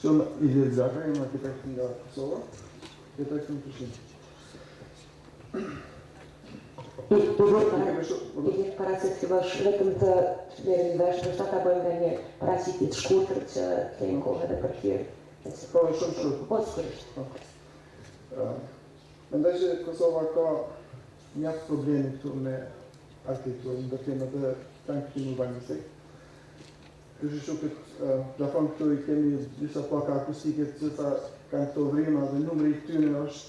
Zum idealizatorima architekten da Kosovo, architekten Prishtina. И parasit vaš reklamta verim vaš šta bojanje parasit škurtrc tenko da parkir. Men deze Kosovo ka mjaft problemi këtu me arkitekturën, ndërtimet dhe tankimin urbanistik. Kështu që plafon këtu I kemi disa plaka akustike të cilat kanë këto vrima dhe numri I tyre është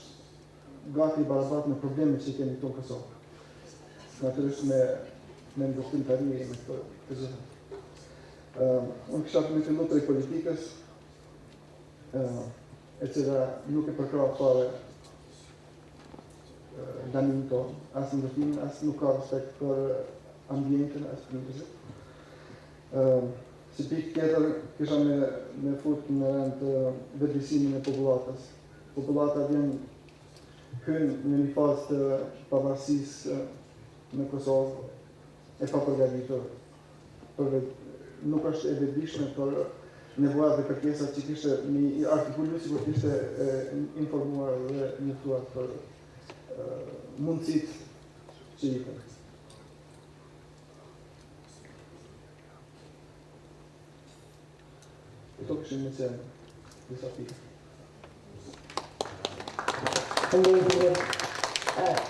gati barabartë me problemet që kemi këtu në Kosovë. Natyrisht me ndërtimtari me këtë gjë. Unë kisha të më fillu prej politikës, e cila nuk e përkrah fare danimin tonë, as ndërtimin, as nuk ka respekt për ambientin, as për ndërtimin. Si pikë tjetër, kisha me fut në rend vetëdijsimin e popullatës. Popullata hyn në një fazë të pavarësisë në Kosovë e papërgatitur. Nuk është e vetëdijshme për nevojat dhe kërkesat që kishte një artikulu sikur kishte informuar dhe njoftuar për mundësitë që I kanë. Këto këshin me qenë disa pika.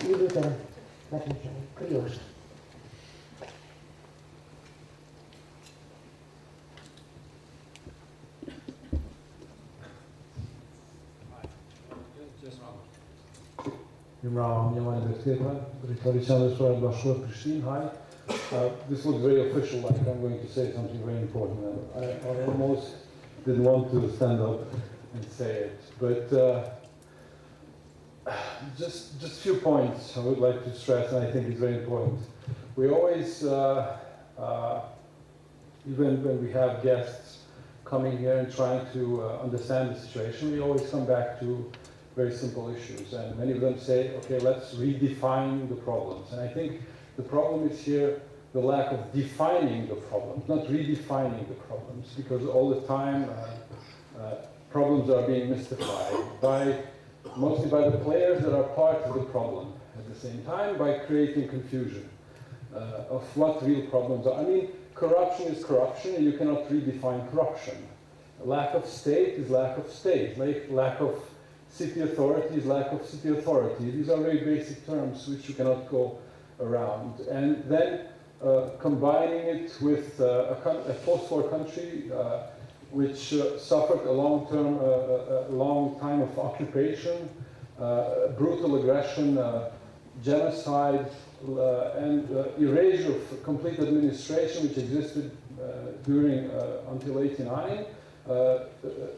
Ju lutem, kryosht. Imran Yaman Bashur Prishtina. Hi. This looks very official, like I'm going to say something very important. I almost didn't want to stand up and say it, but just a few points I would like to stress, and I think it's very important. We always, even when we have guests coming here and trying to understand the situation, we always come back to very simple issues, and many of them say, okay, let's redefine the problems. And I think the problem is here the lack of defining the problems, not redefining the problems, because all the time problems are being mystified mostly by the players that are part of the problem, at the same time by creating confusion of what real problems are. I mean, corruption is corruption, and you cannot redefine corruption. Lack of state is lack of state, lack of city authority is lack of city authority. These are very basic terms which you cannot go around. And then combining it with a post-war country which suffered a long time of occupation, brutal aggression, genocide, and erasure of complete administration which existed during until '89.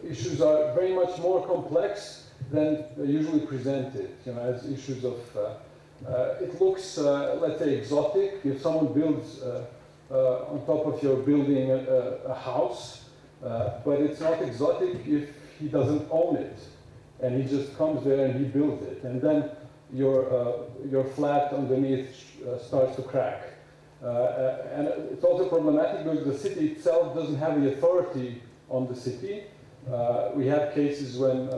Issues are very much more complex than usually presented, as issues of. It looks, let's say, exotic if someone builds on top of your building a house, but it's not exotic if he doesn't own it, and he just comes there and he builds it, and then your flat underneath starts to crack. And it's also problematic because the city itself doesn't have the authority on the city. We have cases when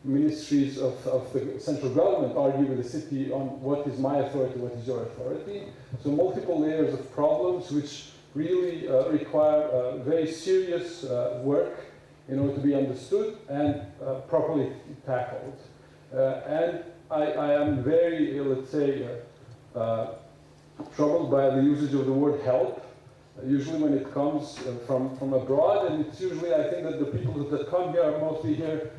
ministries of the central government argue with the city on what is my authority, what is your authority. So multiple layers of problems which really require very serious work in order to be understood and properly tackled. And I am very, let's say, troubled by the usage of the word help, usually when it comes from abroad, and it's usually, I think, that the people that come here are mostly here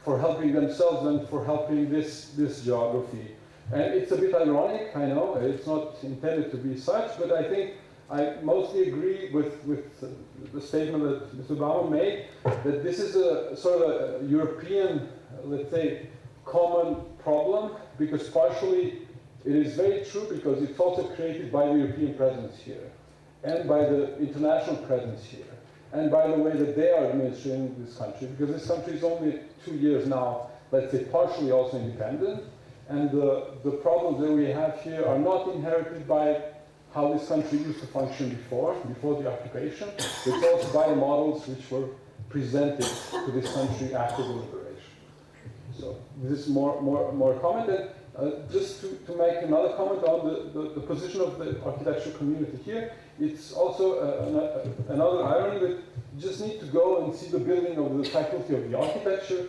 for helping themselves and for helping this geography. And it's a bit ironic, I know, it's not intended to be such, but I think I mostly agree with the statement that Mr. Bauer made, that this is a sort of a European, let's say, common problem, because partially it is very true because it's also created by the European presence here, and by the international presence here, and by the way that they are administering this country, because this country is only 2 years now, let's say, partially also independent, and the problems that we have here are not inherited by how this country used to function before the occupation. It's also by models which were presented to this country after the liberation. So this is more comment. And just to make another comment on the position of the architectural community here, it's also another irony that you just need to go and see the building of the Faculty of the Architecture,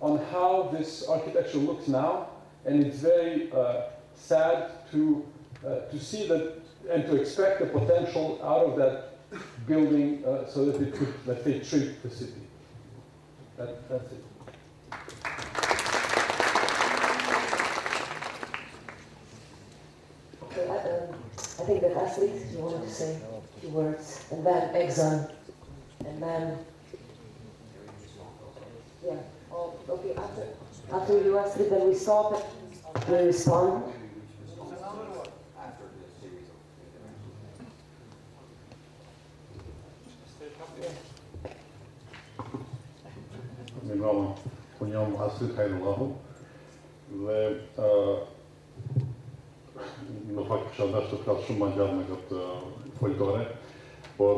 on how this architecture looks now, and it's very sad to see that and to expect the potential out of that building so that it could, let's say, treat the city. That's it. Okay, I think that Astrid, you wanted to say a few words, and then Exxon, and then, yeah, oh, okay, after you, Astrid, then we stop and we respond. Minimum, kun jam Astrid Hajrullahu, dhe në fakt kisha dashur të flas shumë më gjatë me këtë foltore, por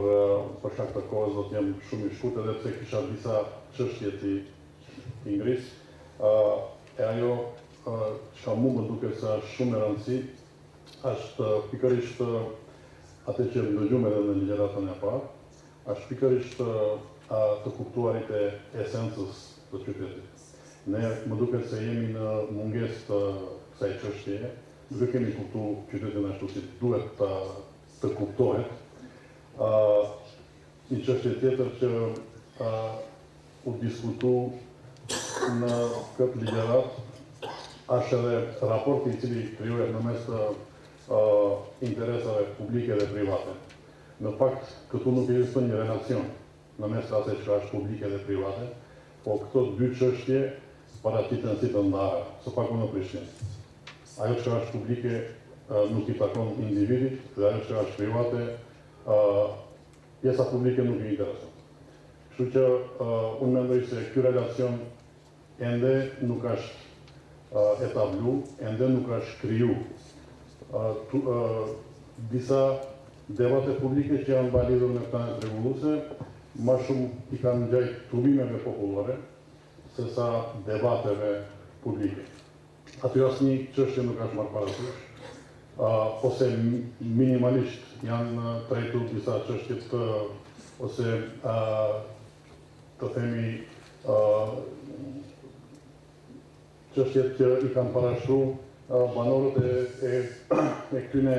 për shkak të kohës do të jem shumë i shkurtër edhe pse kisha disa çështje të ngris. E ajo çka mu më duket se është shumë e rëndësishme është pikërisht atë që ndëgjuam edhe në ligjëratën e parë, është pikërisht të kuptuarit e esencës të qytetit. Ne më duket se jemi në mungesë të kësaj çështjeje, nuk e kemi kuptuar qytetin ashtu si duhet të kuptohet. Një çështje tjetër që u diskutu në këtë ligjërat është edhe raporti I cili krijohet në mes të interesave publike dhe private. Në fakt, këtu nuk ekziston një relacion në mes të asaj që është publike dhe private, po këto dy çështje paraqiten si të ndara, së paku në Prishtinë. Ajo që është publike nuk I takon individit, dhe ajo që është private, pjesa publike nuk I intereson. Kështu që unë mendoj se ky relacion ende nuk është etablu, ende nuk është kriju. Disa debate publike që janë balidur në këta rregulluese, më shumë I kanë ngjajt turmimeve popullore, se sa debateve publike. Aty asnjë çështje nuk është marrë parasysh, ose minimalisht janë trajtuar disa çështje ose të themi çështjet që I kanë parashtruar banorët e këtyre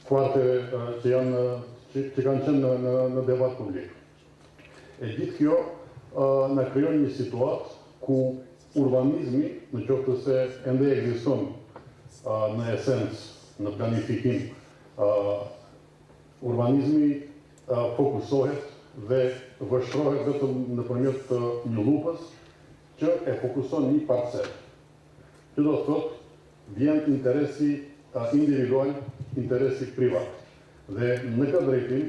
kuarteve që kanë qenë në debat publik. E gjithë kjo na krijon një situatë ku urbanizmi, në qoftë se ende ekziston në esencë, në planifikim, urbanizmi fokusohet dhe vështrohet vetëm nëpërmjet një lupës që e fokuson një parcel. Që do të thotë vjen interesi individual, interesi privat. Dhe në këtë drejtim,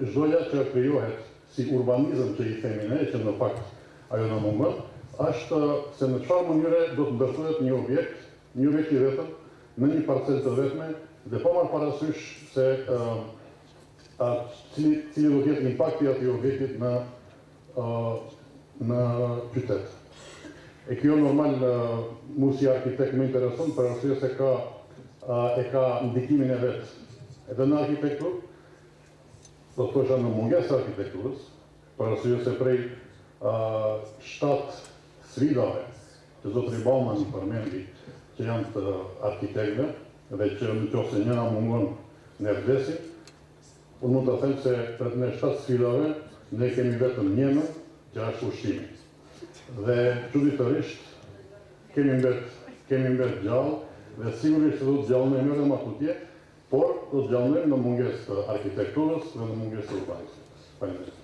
çdoja që krijohet si urbanizëm që I themi ne, që në fakt ajo në mungon, është se në çfarë mënyre do të ndërtohet një objekt I vetëm, në një parcel të vetme, dhe pa marrë parasysh se cili do të jetë impakti I atij objektit në qytet. E kjo normal mu si arkitekt më intereson për arsye se e ka ndikimin e vet edhe në arkitekturë, do të thosha në mungesë arkitekturës, për arsye se prej 7 sfidave që zotri Bauman I përmendi që janë të arkitektëve dhe që në qoftë se njëra mungon ne vdesim, unë mund të them se për ne 7 sfidave ne kemi vetëm njënë që është ushqimi. Dhe çuditërisht kemi mbet gjallë dhe sigurisht do të gjallënojmë edhe më tutje, por do të gjallënojmë në mungesë të arkitekturës dhe në mungesë të urbanizmit. Faleminderit.